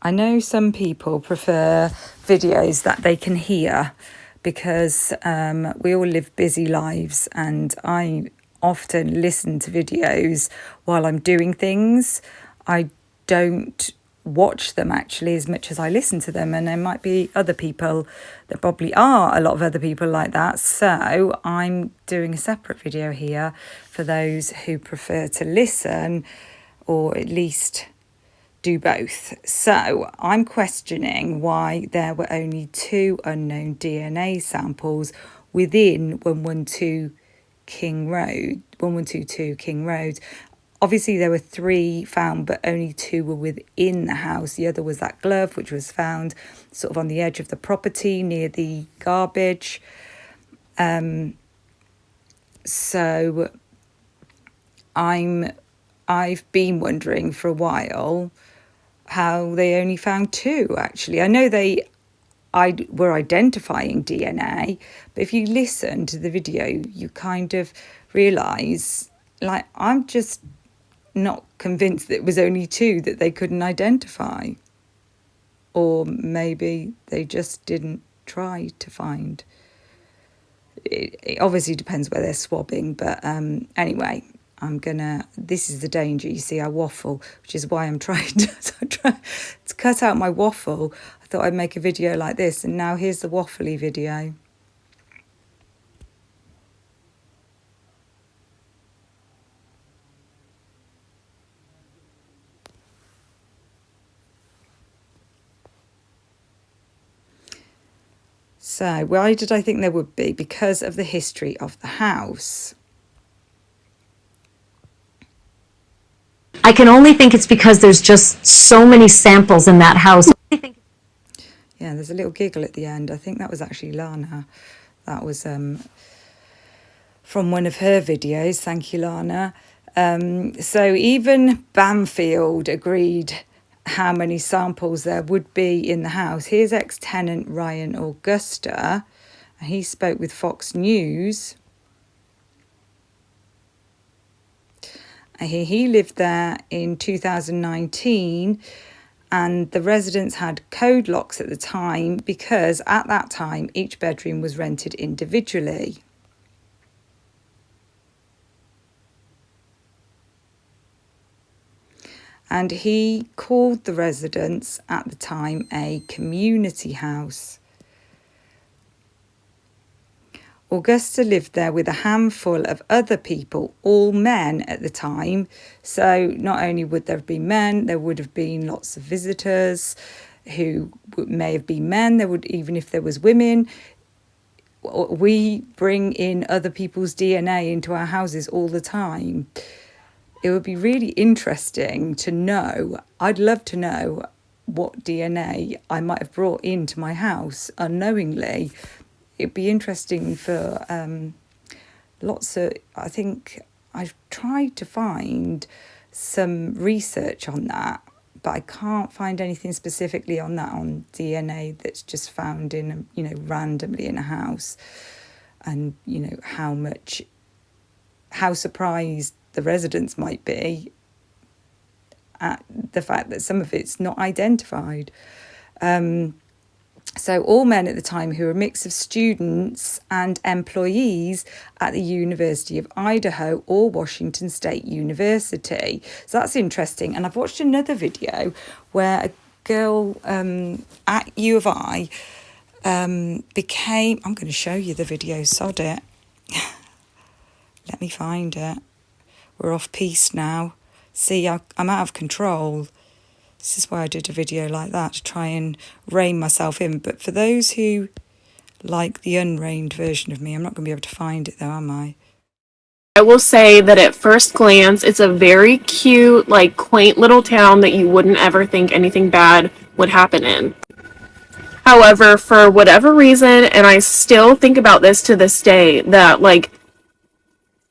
I know some people prefer videos that they can hear because we all live busy lives, and I often listen to videos while I'm doing things. I don't watch them actually as much as I listen to them, and there might be other people, there probably are a lot of other people like that, so I'm doing a separate video here for those who prefer to listen or at least do both. So I'm questioning why there were only 2 unknown DNA samples within 112 King Road, 1122 King Road. Obviously there were 3 found, but only 2 were within the house. The other was that glove, which was found sort of on the edge of the property near the garbage. So I've been wondering for a while how they only found 2, actually. I know I were identifying DNA, but if you listen to the video, you kind of realise, like, I'm just not convinced that it was only 2 that they couldn't identify. Or maybe they just didn't try to find. It obviously depends where they're swabbing, but anyway, this is the danger, you see, I waffle, which is why I'm trying to cut out my waffle. I thought I'd make a video like this, and now here's the waffly video. So, why did I think there would be? Because of the history of the house. I can only think it's because there's just so many samples in that house. Yeah, there's a little giggle at the end. I think that was actually Lana. That was from one of her videos. Thank you, Lana. So even Bamfield agreed how many samples there would be in the house. Here's ex-tenant Ryan Augusta. He spoke with Fox News. He lived there in 2019, and the residents had code locks at the time because at that time each bedroom was rented individually. And he called the residents at the time a community house. Augusta lived there with a handful of other people, all men at the time. So not only would there have been men, there would have been lots of visitors who may have been men. There would, even if there was women. We bring in other people's DNA into our houses all the time. It would be really interesting to know. I'd love to know what DNA I might have brought into my house unknowingly. It'd be interesting for lots of, I think I've tried to find some research on that, but I can't find anything specifically on that, on DNA that's just found in, randomly in a house. And, how surprised the residents might be at the fact that some of it's not identified. So all men at the time who were a mix of students and employees at the University of Idaho or Washington State University. So that's interesting. And I've watched another video where a girl at U of I became... I'm going to show you the video, sod it. Let me find it. We're off piste now. See, I'm out of control. This is why I did a video like that, to try and rein myself in. But for those who like the unreined version of me, I'm not going to be able to find it though, am I? I will say that at first glance, it's a very cute, quaint little town that you wouldn't ever think anything bad would happen in. However, for whatever reason, and I still think about this to this day, that,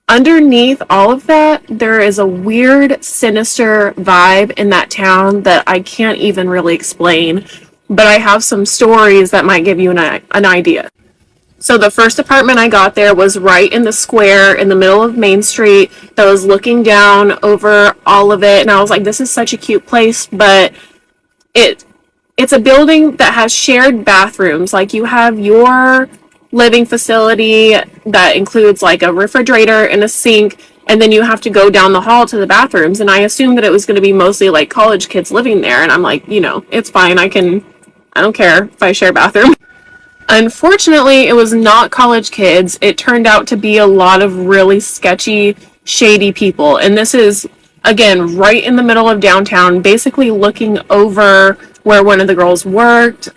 underneath all of that, there is a weird, sinister vibe in that town that I can't even really explain, but I have some stories that might give you an idea. So the first apartment I got there was right in the square in the middle of Main Street that was looking down over all of it, and I was like, this is such a cute place, but it It's a building that has shared bathrooms. Like you have your living facility that includes like a refrigerator and a sink, and then you have to go down the hall to the bathrooms. And I assumed that it was going to be mostly like college kids living there. And I'm like, it's fine. I don't care if I share a bathroom. Unfortunately, it was not college kids. It turned out to be a lot of really sketchy, shady people. And this is, again, right in the middle of downtown, basically looking over where one of the girls worked.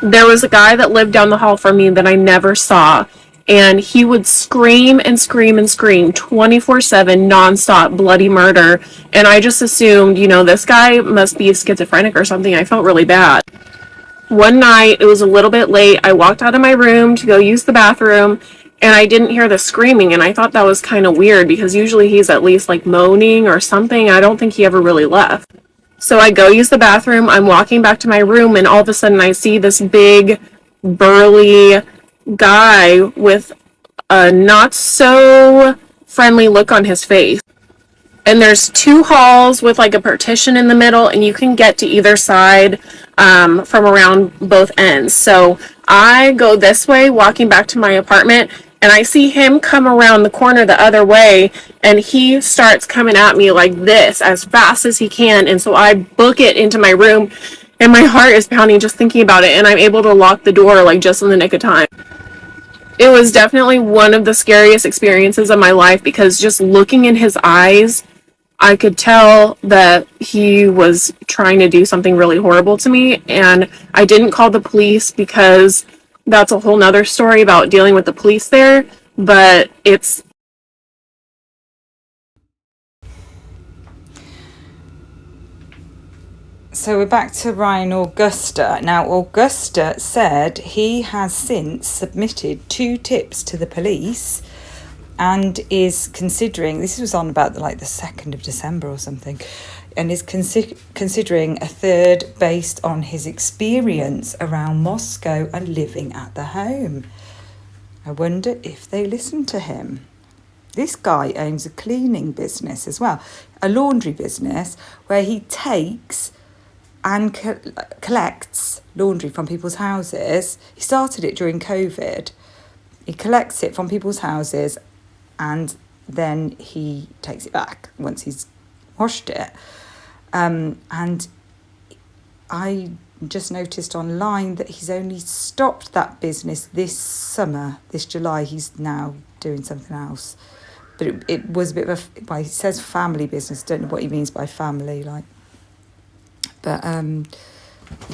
There was a guy that lived down the hall from me that I never saw. And he would scream and scream and scream 24/7, nonstop, bloody murder. And I just assumed, this guy must be schizophrenic or something. I felt really bad. One night, it was a little bit late. I walked out of my room to go use the bathroom, and I didn't hear the screaming, and I thought that was kind of weird because usually he's at least like moaning or something. I don't think he ever really left. So I go use the bathroom. I'm walking back to my room, and all of a sudden I see this big, burly guy with a not so friendly look on his face. And there's two halls with like a partition in the middle, and you can get to either side from around both ends. So I go this way, walking back to my apartment, and I see him come around the corner the other way, and he starts coming at me like this as fast as he can. And so I book it into my room, and my heart is pounding just thinking about it, and I'm able to lock the door like just in the nick of time. It was definitely one of the scariest experiences of my life because just looking in his eyes, I could tell that he was trying to do something really horrible to me. And I didn't call the police because that's a whole nother story about dealing with the police there. But it's So we're back to Ryan Augusta. Now, Augusta said he has since submitted 2 tips to the police and is considering, this was on about the 2nd of December or something, and is considering a 3rd based on his experience around Moscow and living at the home. I wonder if they listen to him. This guy owns a cleaning business as well, a laundry business where he takes and collects laundry from people's houses. He started it during COVID. He collects it from people's houses and then he takes it back once he's washed it. And I just noticed online that he's only stopped that business this summer, this July. He's now doing something else. But it was a bit of a, well, he says family business. Don't know what he means by family, But,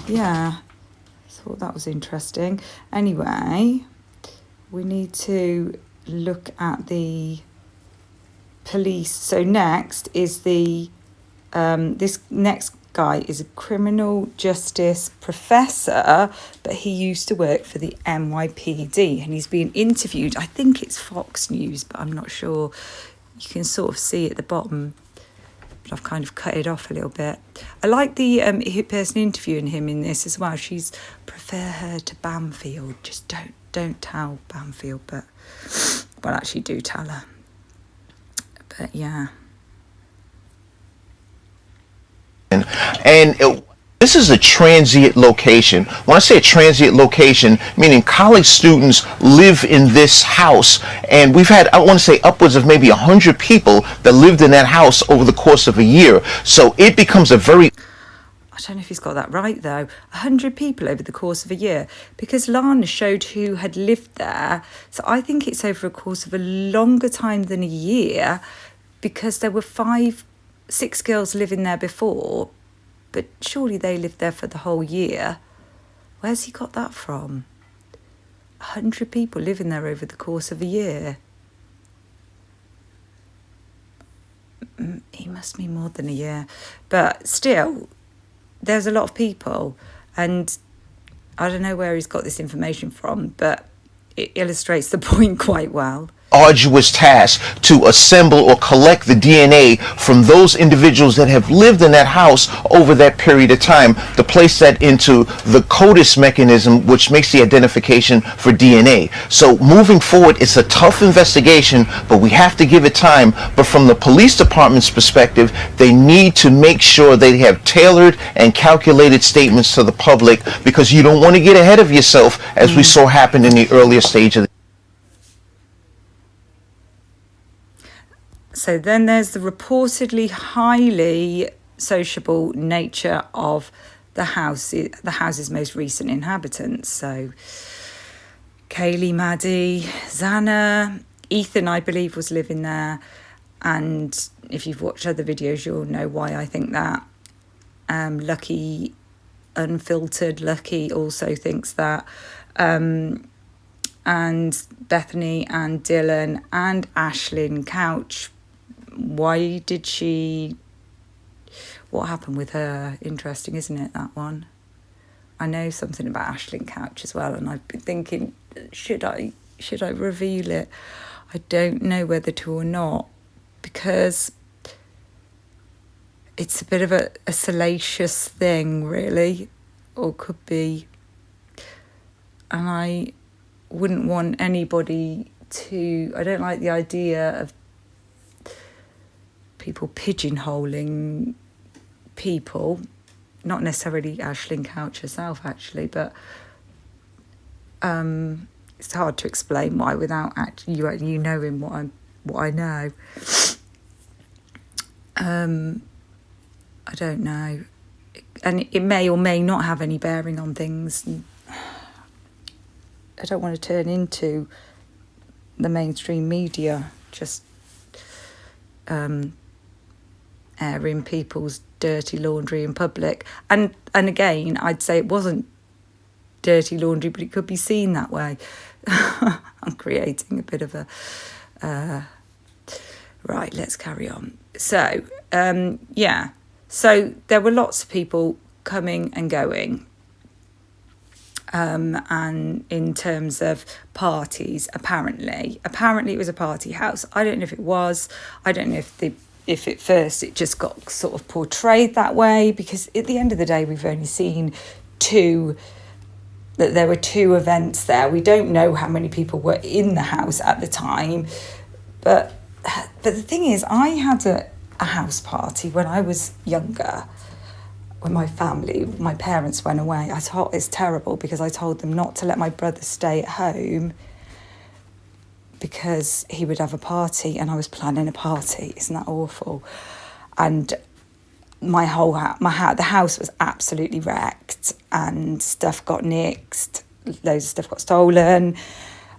yeah, I thought that was interesting. Anyway, we need to look at the police. So next is this next guy is a criminal justice professor, but he used to work for the NYPD, and he's being interviewed. I think it's Fox News, but I'm not sure. You can sort of see at the bottom. I've kind of cut it off a little bit. I like the person interviewing him in this as well. She's prefer her to Bamfield. Just don't tell Bamfield, but well, actually do tell her. But yeah. And this is a transient location. When I say a transient location, meaning college students live in this house, and we've had, I want to say, upwards of maybe 100 people that lived in that house over the course of a year. So it becomes a very... I don't know if he's got that right, though. 100 people over the course of a year, because Lana showed who had lived there. So I think it's over a course of a longer time than a year, because there were 6 girls living there before, but surely they lived there for the whole year. Where's he got that from? 100 people living there over the course of a year. He must be more than a year. But still, there's a lot of people, and I don't know where he's got this information from, but it illustrates the point quite well. arduous task to assemble or collect the DNA from those individuals that have lived in that house over that period of time, to place that into the CODIS mechanism, which makes the identification for DNA. So moving forward, it's a tough investigation, but we have to give it time. But from the police department's perspective, they need to make sure they have tailored and calculated statements to the public, because you don't want to get ahead of yourself, as we saw happen in the earlier stage of the So then there's the reportedly highly sociable nature of the house's most recent inhabitants. So Kaylee, Maddie, Xana, Ethan, I believe, was living there. And if you've watched other videos, you'll know why I think that. Lucky, Unfiltered Lucky also thinks that. And Bethany and Dylan and Ashlyn Couch, why did she... What happened with her? Interesting, isn't it, that one? I know something about Ashlyn Couch as well, and I've been thinking, should I reveal it? I don't know whether to or not, because it's a bit of a salacious thing, really, or could be. And I wouldn't want anybody to... I don't like the idea of people pigeonholing people, not necessarily Ashlyn Couch herself, actually, but it's hard to explain why without you knowing what I know. I don't know, and it may or may not have any bearing on things. I don't want to turn into the mainstream media, just airing people's dirty laundry in public. And again, I'd say it wasn't dirty laundry, but it could be seen that way. I'm creating a bit of a... right, let's carry on. So, yeah. So there were lots of people coming and going. And in terms of parties, apparently it was a party house. I don't know if it was. I don't know if at first it just got sort of portrayed that way, because at the end of the day, we've only seen that there were two events there. We don't know how many people were in the house at the time. But the thing is, I had a house party when I was younger, when my parents went away. It's terrible, because I told them not to let my brother stay at home because he would have a party, and I was planning a party. Isn't that awful? And the house was absolutely wrecked, and stuff got nicked, loads of stuff got stolen.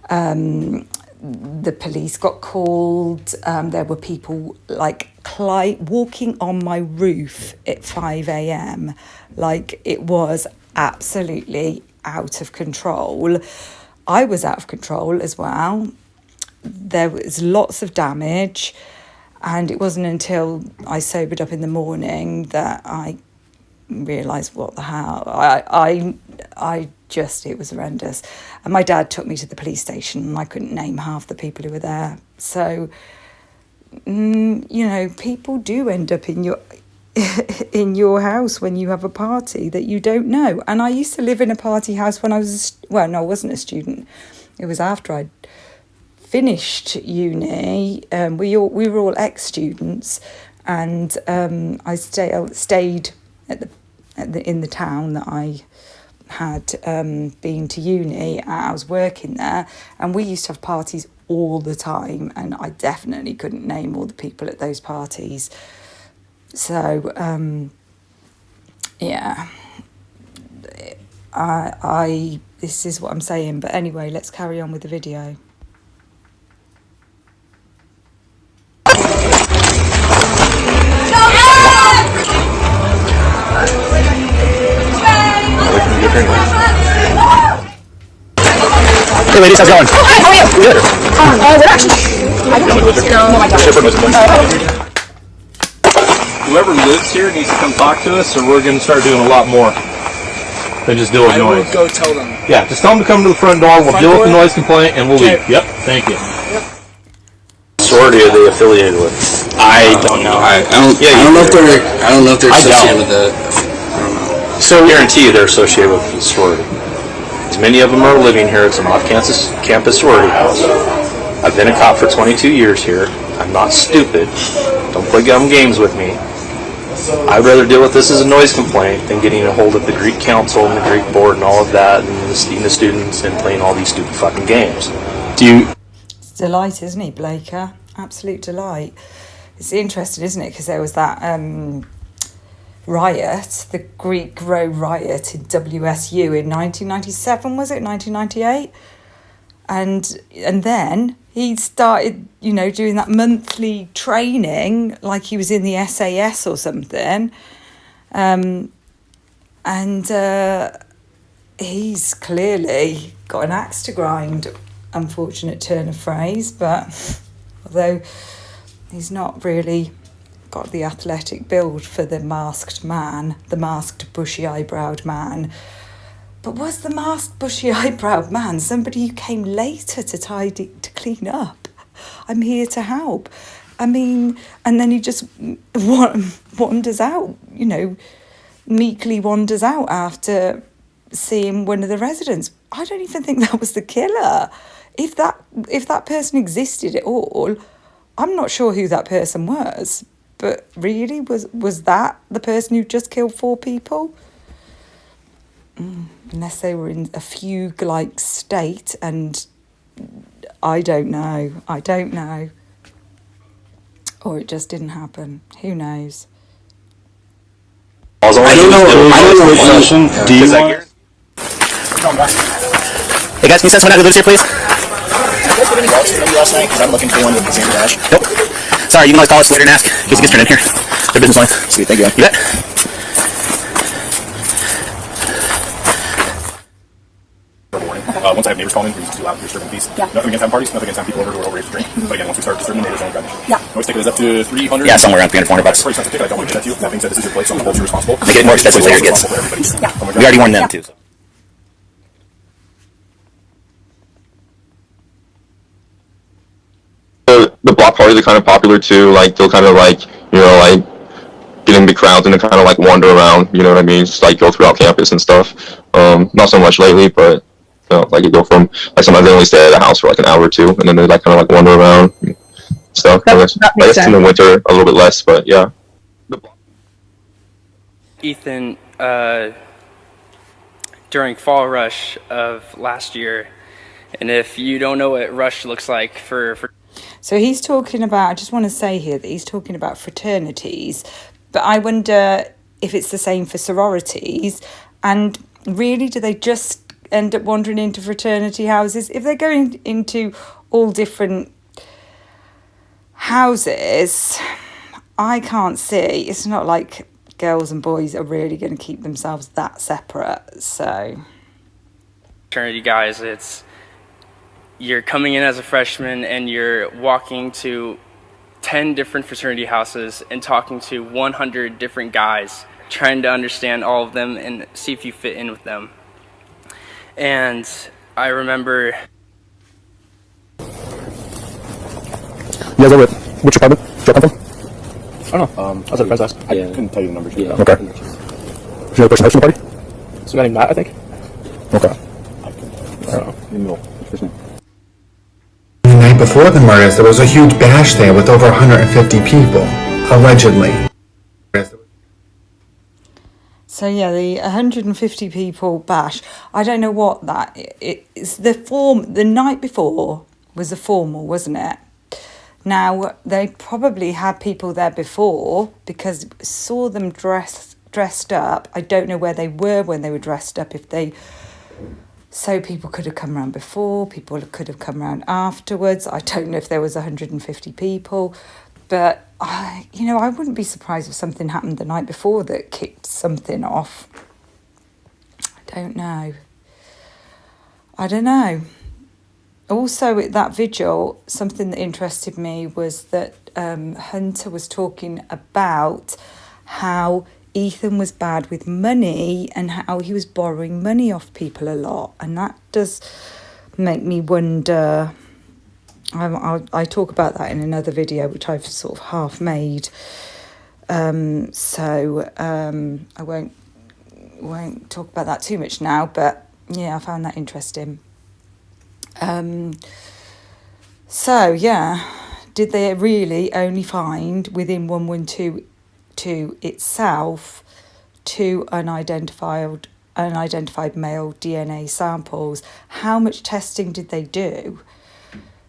The police got called. There were people walking on my roof at 5 a.m. Like, it was absolutely out of control. I was out of control as well. There was lots of damage, and it wasn't until I sobered up in the morning that I realised what the hell. It was horrendous. And my dad took me to the police station, and I couldn't name half the people who were there. So, people do end up in your house when you have a party that you don't know. And I used to live in a party house when I I wasn't a student. It was after I'd finished uni. We were all ex-students, and I stayed in the town that I had been to uni. I was working there, and we used to have parties all the time, and I definitely couldn't name all the people at those parties. So yeah, this is what I'm saying. But anyway, let's carry on with the video. Hey ladies, how's it going? Hi, how are you? Good. We're actually... Whoever lives here needs to come talk to us, or we're going to start doing a lot more than just deal with noise. I will go tell them. Yeah, just tell them to come to the front door, we'll deal with the noise complaint, and we'll leave. Yep, thank you. sorority are they affiliated with? I don't know. I don't know if they're associated with the. So I guarantee you they're associated with the sorority. As many of them are living here. It's an off-campus sorority house. I've been a cop for 22 years here. I'm not stupid. Don't play dumb games with me. I'd rather deal with this as a noise complaint than getting a hold of the Greek council and the Greek board and all of that and the students and playing all these stupid fucking games. It's a delight, isn't he, Blaker? Absolute delight. It's interesting, isn't it? Because there was that riot, the Greek Row riot in WSU in 1997, was it? 1998? And then he started, doing that monthly training like he was in the SAS or something. He's clearly got an axe to grind, unfortunate turn of phrase, but although he's not really got the athletic build for the masked man, the masked bushy-eyebrowed man. But was the masked bushy-eyebrowed man somebody who came later to tidy, to clean up? I'm here to help. I mean, and then he just wanders out, meekly wanders out after seeing one of the residents. I don't even think that was the killer. If that person existed at all, I'm not sure who that person was. But really, was that the person who just killed 4 people? Unless they were in a fugue-like state, and I don't know. Or it just didn't happen. Who knows? I don't know which question. Do you want? Hey guys, can you send someone out to Lucas here, please? I'm looking for one with the same dash. Nope. Sorry, you can always call us later and ask. In case it gets turned in here. Their business line. Sweet, thank you. You bet. Once I have neighbors calling in, we're too loud, disturbing peace. Yeah. Nothing against having parties, nothing against having people over who are overage to drink. But again, once we start disturbing the neighbors, only grab issue. Yeah. Noise ticket is up to 300. Yeah, somewhere around 300, 400 bucks. Pretty expensive ticket. I don't want to get that to you. That being said, this is your place, so I'm going to hold you responsible. They get more expensive later, kids. Yeah. We already warned them too. So. The block parties are kind of popular too. Like they'll kind of like get in big crowds and they kind of like wander around. You know what I mean? Just like go throughout campus and stuff. Not so much lately, but like you go from like sometimes they only stay at the house for like an hour or two, and then they like kind of like wander around and stuff. I guess in the winter a little bit less, but yeah. Ethan, during fall rush of last year, and if you don't know what rush looks like for So he's talking about, I just want to say here that he's talking about fraternities, but I wonder if it's the same for sororities, and really do they just end up wandering into fraternity houses? If they're going into all different houses, I can't see, it's not like girls and boys are really going to keep themselves that separate, so. fraternity guys, you're coming in as a freshman and you're walking to 10 different fraternity houses and talking to 100 different guys, trying to understand all of them and see if you fit in with them. And I remember... You guys over at which apartment? Did you come from? I don't know. I was at a friend's house. I couldn't tell you the numbers. Yeah. Okay. Is the other person hosting the party? It's a guy named Matt, I think. Okay. I don't know. In the middle. First name. The night before the murders, there was a huge bash there with over 150 people, allegedly. So yeah, the 150 people bash. I don't know what that it's the night before was the formal, wasn't it? Now they probably had people there before because saw them dressed up. I don't know where they were when they were dressed up. So people could have come around before, people could have come around afterwards. I don't know if there was 150 people, but I wouldn't be surprised if something happened the night before that kicked something off. I don't know. Also, at that vigil, something that interested me was that Hunter was talking about how Ethan was bad with money and how he was borrowing money off people a lot. And that does make me wonder I talk about that in another video, which I've sort of half made. So I won't talk about that too much now, but yeah, I found that interesting. So yeah, did they really only find within 112 itself 2 unidentified male DNA samples? How much testing did they do?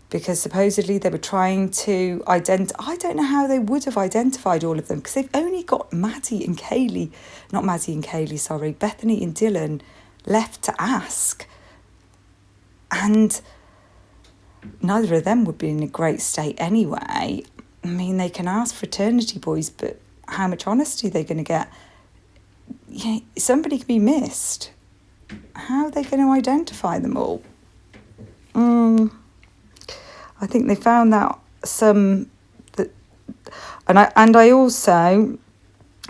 Because supposedly they were trying to identify. I don't know how they would have identified all of them, because they've only got Bethany and Kaylee Dylan left to ask. And neither of them would be in a great state anyway. I mean, they can ask fraternity boys, but how much honesty are they going to get? Yeah, somebody could be missed. How are they going to identify them all? I think they found that and I also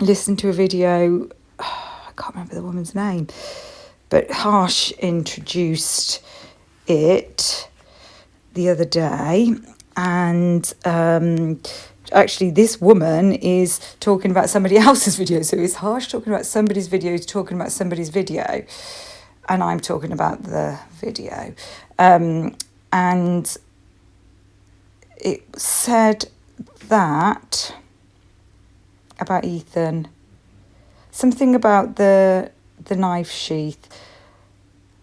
listened to a video. I can't remember the woman's name, but Harsh introduced it the other day, and actually this woman is talking about somebody else's video. So it's Harsh talking about somebody's video, talking about somebody's video, and I'm talking about the video, and it said that about Ethan, something about the knife sheath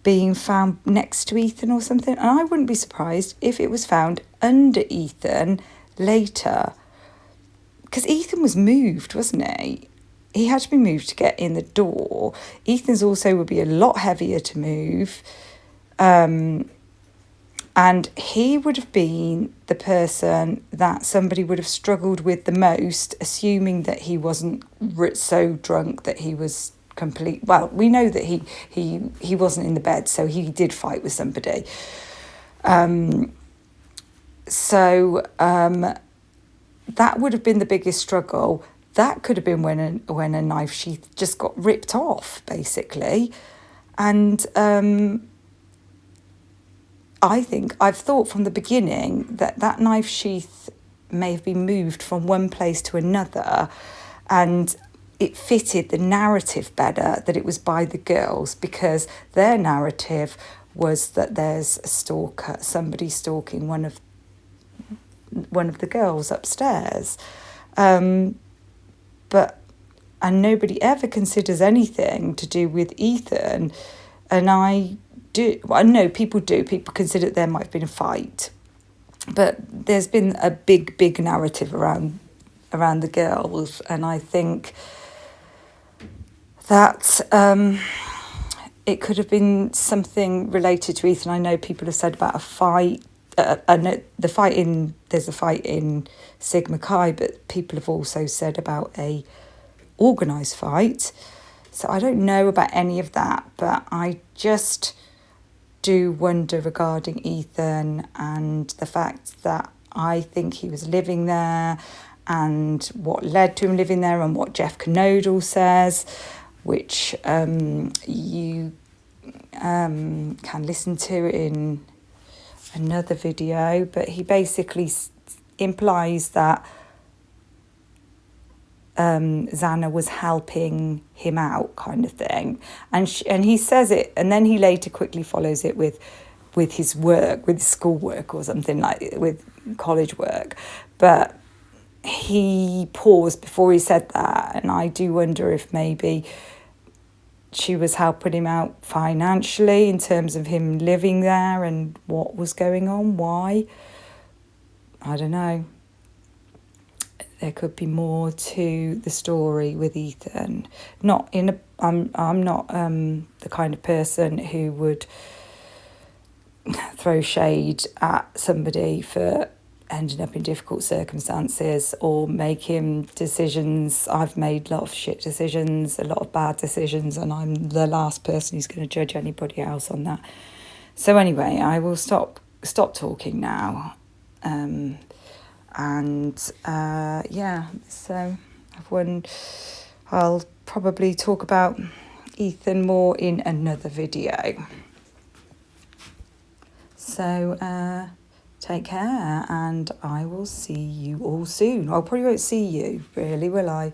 being found next to Ethan or something. And I wouldn't be surprised if it was found under Ethan later, because Ethan was moved, wasn't he? He had to be moved to get in the door. Ethan's also would be a lot heavier to move. And he would have been the person that somebody would have struggled with the most, assuming that he wasn't so drunk that he was complete. Well, we know that he wasn't in the bed, so he did fight with somebody. So that would have been the biggest struggle. That could have been when a knife sheath just got ripped off, basically. And I've thought from the beginning that knife sheath may have been moved from one place to another, and it fitted the narrative better that it was by the girls, because their narrative was that there's a stalker, somebody stalking one of the girls upstairs. And nobody ever considers anything to do with Ethan. And I know people do. People consider there might have been a fight, but there's been a big narrative around the girls, and I think that it could have been something related to Ethan. I know people have said about a fight. There's a fight in Sigma Chi, but people have also said about a organised fight. So I don't know about any of that, but I just do wonder regarding Ethan and the fact that I think he was living there, and what led to him living there, and what Jeff Knodel says, which you can listen to in another video. But he basically implies that Xana was helping him out, kind of thing, and he says it, and then he later quickly follows it with his work, with schoolwork or something, like with college work. But he paused before he said that, and I do wonder if maybe she was helping him out financially in terms of him living there and what was going on, why. I don't know. There could be more to the story with Ethan. I'm not the kind of person who would throw shade at somebody for ending up in difficult circumstances or making decisions. I've made a lot of shit decisions, a lot of bad decisions, and I'm the last person who's going to judge anybody else on that. So anyway, I will stop talking now. So I'll probably talk about Ethan more in another video. So Take care, and I will see you all soon. I probably won't see you, really, will I?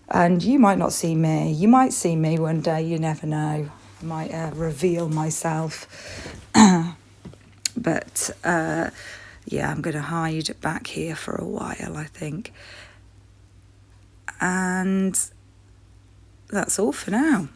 And you might not see me. You might see me one day, you never know. I might reveal myself. But, yeah, I'm going to hide back here for a while, I think. And that's all for now.